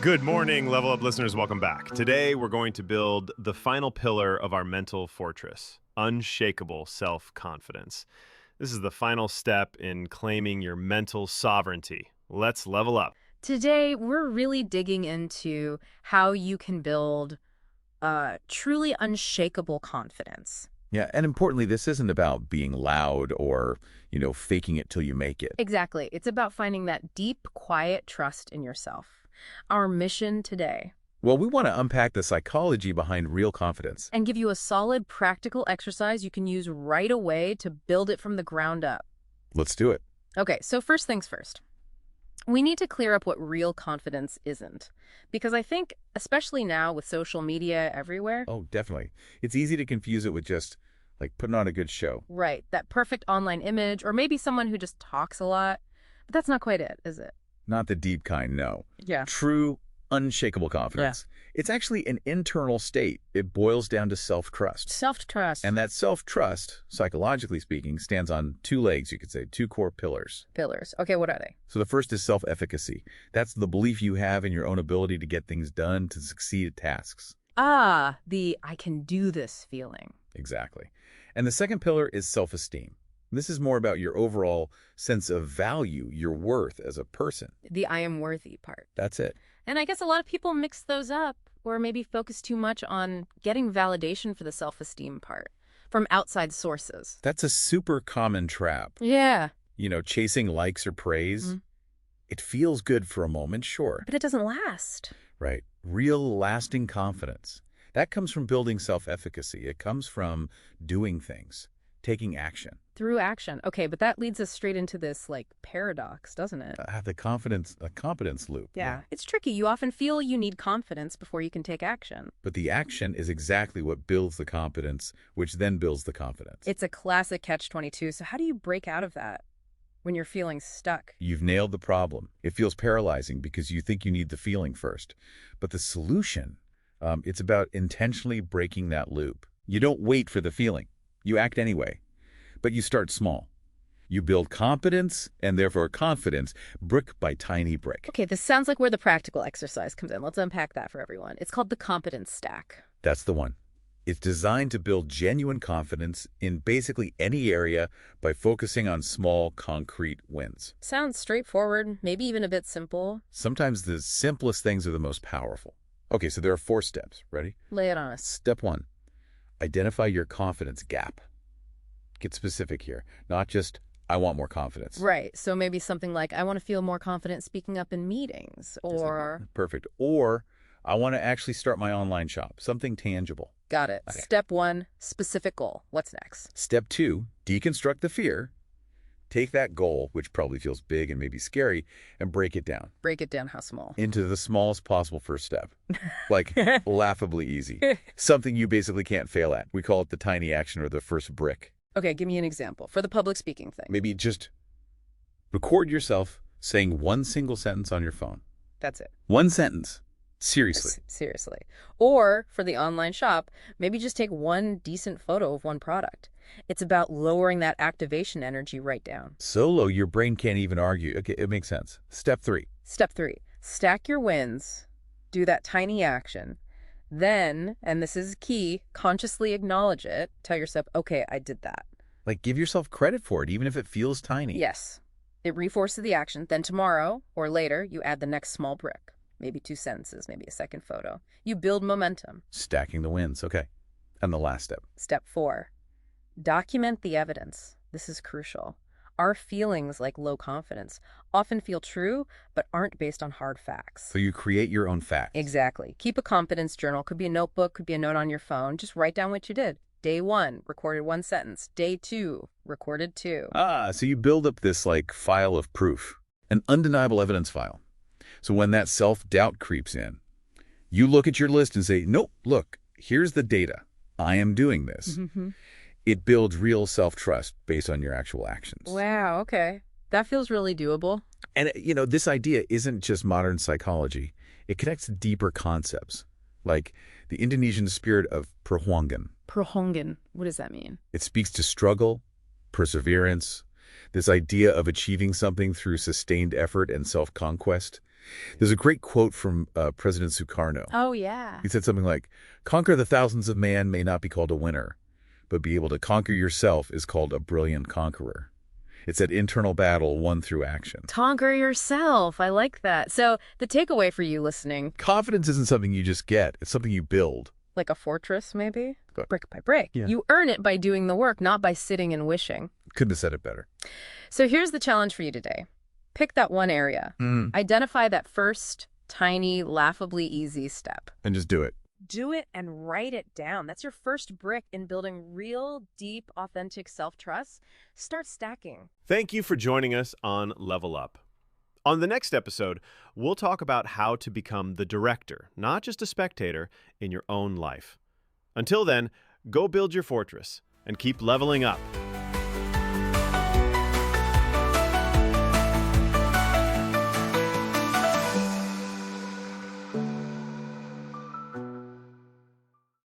Good morning, Level Up listeners. Welcome back. Today, we're going to build the final pillar of our mental fortress, unshakable self-confidence. This is the final step in claiming your mental sovereignty. Let's level up. Today, we're really digging into how you can build truly unshakable confidence. Yeah, and importantly, this isn't about being loud or, faking it till you make it. Exactly. It's about finding that deep, quiet trust in yourself. Our mission today. Well, we want to unpack the psychology behind real confidence. And give you a solid, practical exercise you can use right away to build it from the ground up. Let's do it. Okay, so first things first. We need to clear up what real confidence isn't. Because I think, especially now with social media everywhere. Oh, definitely. It's easy to confuse it with just, putting on a good show. Right, that perfect online image, or maybe someone who just talks a lot. But that's not quite it, is it? Not the deep kind, no. Yeah. True, unshakable confidence. It's actually an internal state. It boils down to self-trust. Self-trust. And that self-trust, psychologically speaking, stands on two legs, you could say, two core pillars. Pillars. Okay, what are they? So the first is self-efficacy. That's the belief you have in your own ability to get things done, to succeed at tasks. Ah, the I can do this feeling. Exactly. And the second pillar is self-esteem. This is more about your overall sense of value, your worth as a person. The I am worthy part. That's it. And I guess a lot of people mix those up or maybe focus too much on getting validation for the self-esteem part from outside sources. That's a super common trap. Yeah. Chasing likes or praise. Mm-hmm. It feels good for a moment, sure. But it doesn't last. Right. Real lasting confidence. That comes from building self-efficacy. It comes from doing things, taking action. Through action. Okay, but that leads us straight into this, paradox, doesn't it? The competence loop. Yeah. It's tricky. You often feel you need confidence before you can take action. But the action is exactly what builds the competence, which then builds the confidence. It's a classic catch-22. So how do you break out of that when you're feeling stuck? You've nailed the problem. It feels paralyzing because you think you need the feeling first. But the solution, it's about intentionally breaking that loop. You don't wait for the feeling. You act anyway. But you start small. You build competence and therefore confidence brick by tiny brick. Okay, this sounds like where the practical exercise comes in. Let's unpack that for everyone. It's called the competence stack. That's the one. It's designed to build genuine confidence in basically any area by focusing on small, concrete wins. Sounds straightforward, maybe even a bit simple. Sometimes the simplest things are the most powerful. Okay, so there are 4 steps. Ready? Lay it on us. Step 1, identify your confidence gap. Get specific here, not just, I want more confidence. Right, so maybe something like, I want to feel more confident speaking up in meetings, or... Perfect. Or, I want to actually start my online shop, something tangible. Got it. Okay. Step 1, specific goal. What's next? Step 2, deconstruct the fear. Take that goal, which probably feels big and maybe scary, and break it down. Break it down how small? Into the smallest possible first step. Laughably easy. Something you basically can't fail at. We call it the tiny action or the first brick. Okay, give me an example for the public speaking thing. Maybe just record yourself saying one single sentence on your phone. That's it. One sentence. Seriously. Seriously. Or for the online shop, maybe just take one decent photo of one product. It's about lowering that activation energy right down. So low your brain can't even argue. Okay, it makes sense. Step 3. Step 3. Stack your wins. Do that tiny action. Then, and this is key, consciously acknowledge it. Tell yourself, okay, I did that. Give yourself credit for it, even if it feels tiny. Yes. It reinforces the action. Then tomorrow or later, you add the next small brick. Maybe 2 sentences, maybe a second photo. You build momentum. Stacking the wins. Okay. And the last step. Step 4. Document the evidence. This is crucial. Our feelings like low confidence often feel true, but aren't based on hard facts. So you create your own facts. Exactly. Keep a confidence journal. Could be a notebook, could be a note on your phone. Just write down what you did. Day 1, recorded 1 sentence. Day 2, recorded 2. So you build up this file of proof, an undeniable evidence file. So when that self-doubt creeps in, you look at your list and say, nope, look, here's the data. I am doing this. Mm-hmm. It builds real self-trust based on your actual actions. Wow, okay. That feels really doable. And, this idea isn't just modern psychology. It connects to deeper concepts, like the Indonesian spirit of perjuangan. Perjuangan, what does that mean? It speaks to struggle, perseverance, this idea of achieving something through sustained effort and self-conquest. There's a great quote from President Sukarno. Oh, yeah. He said something like, "Conquer the thousands of man may not be called a winner, but be able to conquer yourself is called a brilliant conqueror." It's that internal battle won through action. Conquer yourself. I like that. So the takeaway for you listening, Confidence isn't something you just get. It's something you build. like a fortress maybe, Good. brick by brick. Yeah. You earn it by doing the work, not by sitting and wishing. Couldn't have said it better. So here's the challenge for you today. Pick that one area. Identify that first, tiny, laughably easy step. And just do it. Do it and write it down. That's your first brick in building real, deep, authentic self-trust. Start stacking. Thank you for joining us on Level Up. On the next episode, we'll talk about how to become the director, not just a spectator, in your own life. Until then, go build your fortress and keep leveling up.